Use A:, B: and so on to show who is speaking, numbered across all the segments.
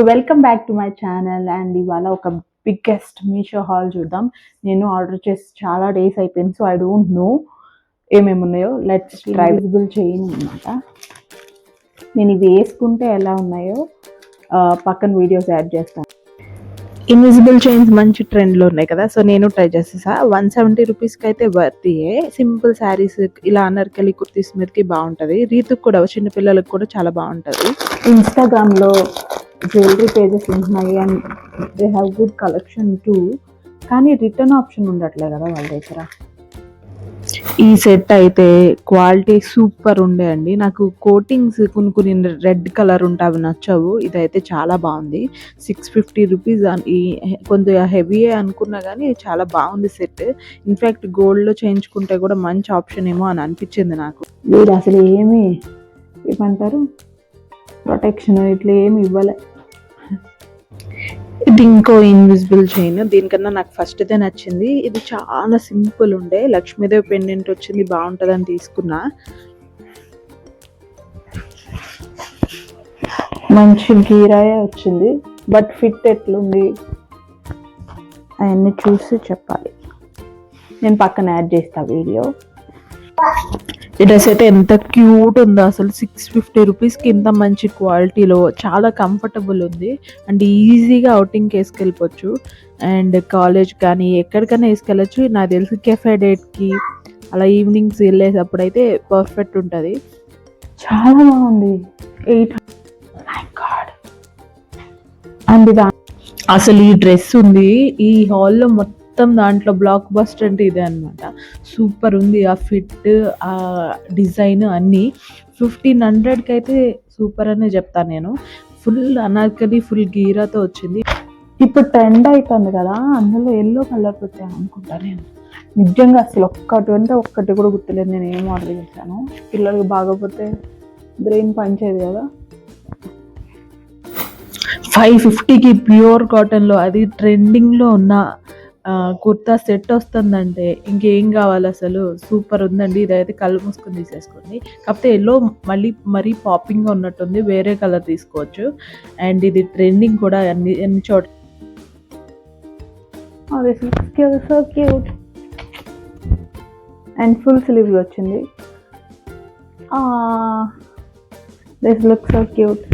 A: Welcome back to my channel. And ఇవాళ ఒక biggest Meesho hall చూద్దాం. నేను ఆర్డర్ చేసి చాలా డేస్ అయిపోయింది, సో ఐ డోంట్ నో ఏమేమి ఉన్నాయో. Let's try. విజిబుల్ చైన్ అనమాట. నేను ఇవి వేసుకుంటే ఎలా ఉన్నాయో పక్కన వీడియోస్ యాడ్ చేస్తాను. ఇన్విజిబుల్ చైన్స్ మంచి ట్రెండ్లో ఉన్నాయి కదా, సో నేను ట్రై చేసేసా. 170 రూపీస్కి అయితే వర్తియే. సింపుల్ శారీస్ ఇలా అనార్కలి కుర్తీస్ మీదకి బాగుంటుంది. రీతుకు కూడా చిన్నపిల్లలకు కూడా చాలా బాగుంటుంది. ఇన్స్టాగ్రామ్లో జ్యువెలరీ పేజెస్ ఉంటున్నాయి and they have good collection two. కానీ రిటర్న్ ఆప్షన్ ఉండట్లే కదా వాళ్ళ దగ్గర. ఈ సెట్ అయితే క్వాలిటీ సూపర్ ఉండే అండి. నాకు కోటింగ్స్ కొన్ని రెడ్ కలర్ ఉంటే అవి నచ్చవు. ఇదైతే చాలా బాగుంది. 650 రూపీస్. కొంచెం హెవీయే అనుకున్నా కానీ చాలా బాగుంది సెట్. ఇన్ఫ్యాక్ట్ గోల్డ్లో చేయించుకుంటే కూడా మంచి ఆప్షన్ ఏమో అని అనిపించింది నాకు. వీరు అసలు ఏమంటారు ప్రొటెక్షన్ ఇట్లా ఏమి ఇవ్వలే. ఇది ఇంకో ఇన్విజిబుల్ చైన్. దీనికన్నా నాకు ఫస్ట్ దే నచ్చింది. ఇది చాలా సింపుల్ ఉండే. లక్ష్మీదేవి పెండెంట్ వచ్చింది, బాగుంటుందని తీసుకున్నా. మంచి గీరాయే వచ్చింది, బట్ ఫిట్ ఎట్లుంది అవన్నీ చూసి చెప్పాలి. నేను పక్కన యాడ్ చేస్తా వీడియో. ఈ డ్రెస్ అయితే ఎంత క్యూట్ ఉందో అసలు. 650 రూపీస్కి ఇంత మంచి క్వాలిటీలో చాలా కంఫర్టబుల్ ఉంది. అండ్ ఈజీగా అవుటింగ్కి వేసుకెళ్ళిపోవచ్చు. అండ్ కాలేజ్ కానీ ఎక్కడికైనా వేసుకెళ్ళచ్చు. నాకు తెలిసి కెఫే డేట్కి అలా ఈవినింగ్స్ వెళ్ళేటప్పుడు అయితే పర్ఫెక్ట్ ఉంటుంది. చాలా బాగుంది. 800. అండ్ అసలు ఈ డ్రెస్ ఉంది ఈ హాల్లో మొత్తం దాంట్లో బ్లాక్ బస్టర్ అంటే ఇదే అనమాట. సూపర్ ఉంది. ఆ ఫిట్, ఆ డిజైన్ అన్నీ. 1500కి అయితే సూపర్ అనే చెప్తాను నేను. ఫుల్ అనార్కలి, ఫుల్ గీరాతో వచ్చింది. ఇప్పుడు ట్రెండ్ అవుతుంది కదా, అందులో ఎల్లో కలర్ పెట్టాను అనుకుంటా నేను. నిజంగా అసలు ఒక్కటి కూడా గుర్తులేదు నేను ఏం ఆర్డర్ చేశాను. పిల్లలకి బాగోపోతే బ్రెయిన్ పనిచేయదు కదా. 550కి ప్యూర్ కాటన్లో అది ట్రెండింగ్లో ఉన్న కుర్తా సెట్ వస్తుందంటే ఇంకేం కావాలి అసలు. సూపర్ ఉందండి. ఇదైతే కళ్ళు మూసుకొని తీసేసుకోండి. కాకపోతే ఎల్లో మరీ పాపింగ్గా ఉన్నట్టుంది, వేరే కలర్ తీసుకోవచ్చు. అండ్ ఇది ట్రెండింగ్ కూడా అన్ని చోట్ల. So cute. And full sleeve వచ్చింది. This look so cute.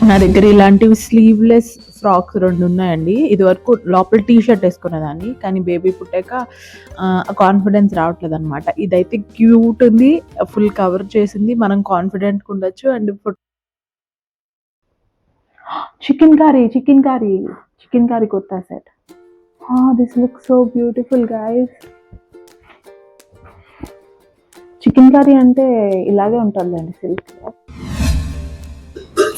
A: నా దగ్గర ఇలాంటివి స్లీవ్లెస్ ఫ్రాక్స్ 2 ఉన్నాయండి. ఇది వరకు లోపల టీ షర్ట్ వేసుకునేదాన్ని, కానీ బేబీ పుట్టాక కాన్ఫిడెన్స్ రావట్లేదు అనమాట. ఇదైతే క్యూట్ ఉంది, ఫుల్ కవర్ చేసింది, మనం కాన్ఫిడెంట్గా ఉండొచ్చు. And chicken curry kurta set. This look so beautiful guys. Chicken curry అంటే ఇలాగే ఉంటుందండి సిల్క్లో.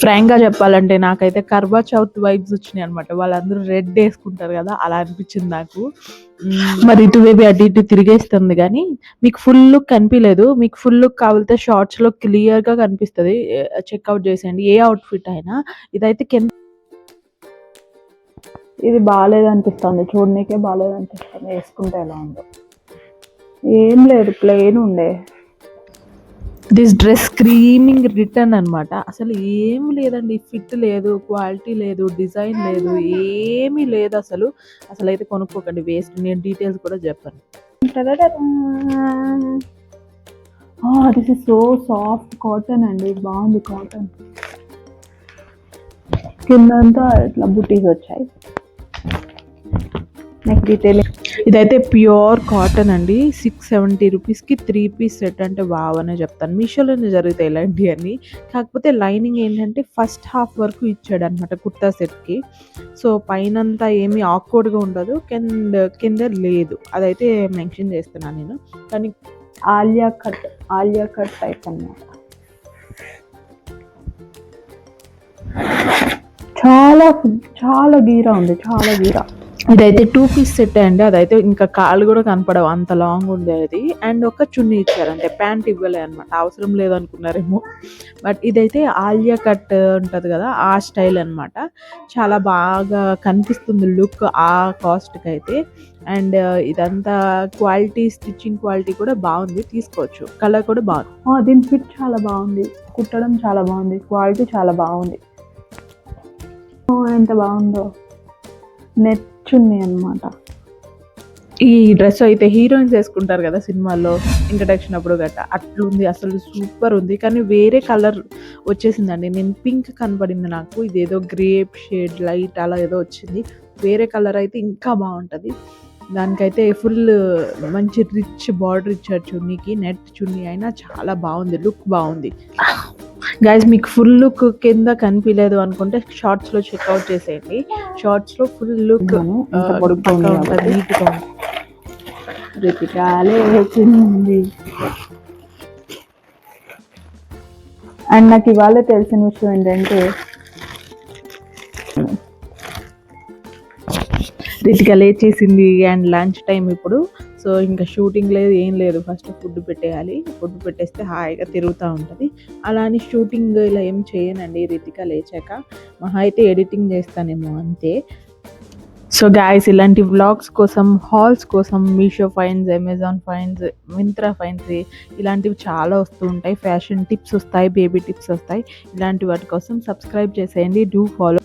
A: ఫ్రాంక్గా చెప్పాలంటే నాకైతే కర్బా చౌత్ వైబ్స్ వచ్చినాయి అనమాట. వాళ్ళందరూ రెడ్ వేసుకుంటారు కదా, అలా అనిపించింది నాకు. మరి ఇటు బేబీ అటు ఇటు తిరిగేస్తుంది, కానీ మీకు ఫుల్ లుక్ కనిపించలేదు. మీకు ఫుల్ లుక్ కావాలితే షార్ట్స్లో క్లియర్గా కనిపిస్తుంది. చెక్అవుట్ చేసేయండి ఏ అవుట్ఫిట్ అయినా. ఇదైతే ఇది బాగాలేదనిపిస్తుంది, చూడనీకే బాగాలేదనిపిస్తుంది. వేసుకుంటే ఎలా ఉందో ఏం లేదు, ప్లెయిన్ ఉండే. దిస్ డ్రెస్ స్క్రీమింగ్ రిటర్న్ అనమాట. అసలు ఏం లేదండి, ఫిట్ లేదు, క్వాలిటీ లేదు, డిజైన్ లేదు, ఏమీ లేదు అసలు. అయితే కొనుక్కోకండి, వేస్ట్. నేను డీటెయిల్స్ కూడా చెప్పాను. This is so soft cotton అండి, బాగుంది కాటన్. కిందంతా ఇట్లా బుటీస్ వచ్చాయి. Next detail. ఇదైతే ప్యూర్ కాటన్ అండి. 670 రూపీస్కి 3 పీస్ సెట్ అంటే వావ్ అనే చెప్తాను. మీషోలోనే జరుగుతాయి ఇలాంటివన్నీ. కాకపోతే లైనింగ్ ఏంటంటే ఫస్ట్ హాఫ్ వరకు ఇచ్చాడు అనమాట కుర్తా సెట్కి. సో పైనంతా ఏమీ ఆక్వర్డ్గా ఉండదు, కింద లేదు. అదైతే మెన్షన్ చేస్తున్నాను నేను. కానీ ఆలియా కట్ టైప్ అన్నమాట. చాలా గీరా ఉంది, చాలా గీరా. ఇదైతే 2 పీస్ సెట్ అండి. అదైతే ఇంకా కాళ్ళు కూడా కనపడవు, అంత లాంగ్ ఉండేది. అండ్ ఒక చున్నీ ఇచ్చారు, అంటే ప్యాంట్ ఇవ్వలే అనమాట. అవసరం లేదనుకున్నారేమో. బట్ ఇదైతే ఆలియా కట్ ఉంటుంది కదా, ఆ స్టైల్ అనమాట. చాలా బాగా కనిపిస్తుంది లుక్ ఆ కాస్ట్కి అయితే. అండ్ ఇదంతా క్వాలిటీ, స్టిచ్చింగ్ క్వాలిటీ కూడా బాగుంది, తీసుకోవచ్చు. కలర్ కూడా బాగుంది. దీని ఫిట్ చాలా బాగుంది, కుట్టడం చాలా బాగుంది, క్వాలిటీ చాలా బాగుంది. ఎంత బాగుందో. నెట్ చున్నీ అనమాట. ఈ డ్రెస్ అయితే హీరోయిన్స్ వేసుకుంటారు కదా సినిమాల్లో ఇంట్రడక్షన్ అప్పుడు గట్ట అట్లుంది. అసలు సూపర్ ఉంది. కానీ వేరే కలర్ వచ్చేసిందండి. నేను పింక్ కనపడింది నాకు. ఇదేదో గ్రేప్ షేడ్ లైట్ అలా ఏదో వచ్చింది. వేరే కలర్ అయితే ఇంకా బాగుంటుంది. దానికైతే ఫుల్ మంచి రిచ్ బార్డర్ ఇచ్చారు చున్నీకి. నెట్ చున్నీ అయినా చాలా బాగుంది. లుక్ బాగుంది. గైస్ మీకు ఫుల్ లుక్ కింద కనిపించలేదు అనుకుంటే షార్ట్స్లో చెక్అవుట్ చేసేయండి. షార్ట్స్లో ఫుల్ లుక్ ఉంటుంది, నీట్గా ఉంది. రితికాలే వచ్చింది. అండ్ నాకు ఇవాళ తెలిసిన విషయం ఏంటంటే రితిక లేచేసింది అండ్ లంచ్ టైం ఇప్పుడు. సో ఇంకా షూటింగ్ లేదు, ఏం లేదు. ఫస్ట్ ఫుడ్ పెట్టేయాలి. ఫుడ్ పెట్టేస్తే హాయిగా తిరుగుతూ ఉంటుంది. అలా అని షూటింగ్ ఇలా ఏం చేయనండి రితిక లేచాక. మహా అయితే ఎడిటింగ్ చేస్తానేమో అంతే. సో గాయస్, ఇలాంటి వ్లాగ్స్ కోసం, హాల్స్ కోసం Meesho fines, Amazon fines, Myntra fines ఇలాంటివి చాలా వస్తూ ఉంటాయి. ఫ్యాషన్ టిప్స్ వస్తాయి, బేబీ టిప్స్ వస్తాయి. ఇలాంటి వాటి కోసం సబ్స్క్రైబ్ చేసేయండి. Do follow.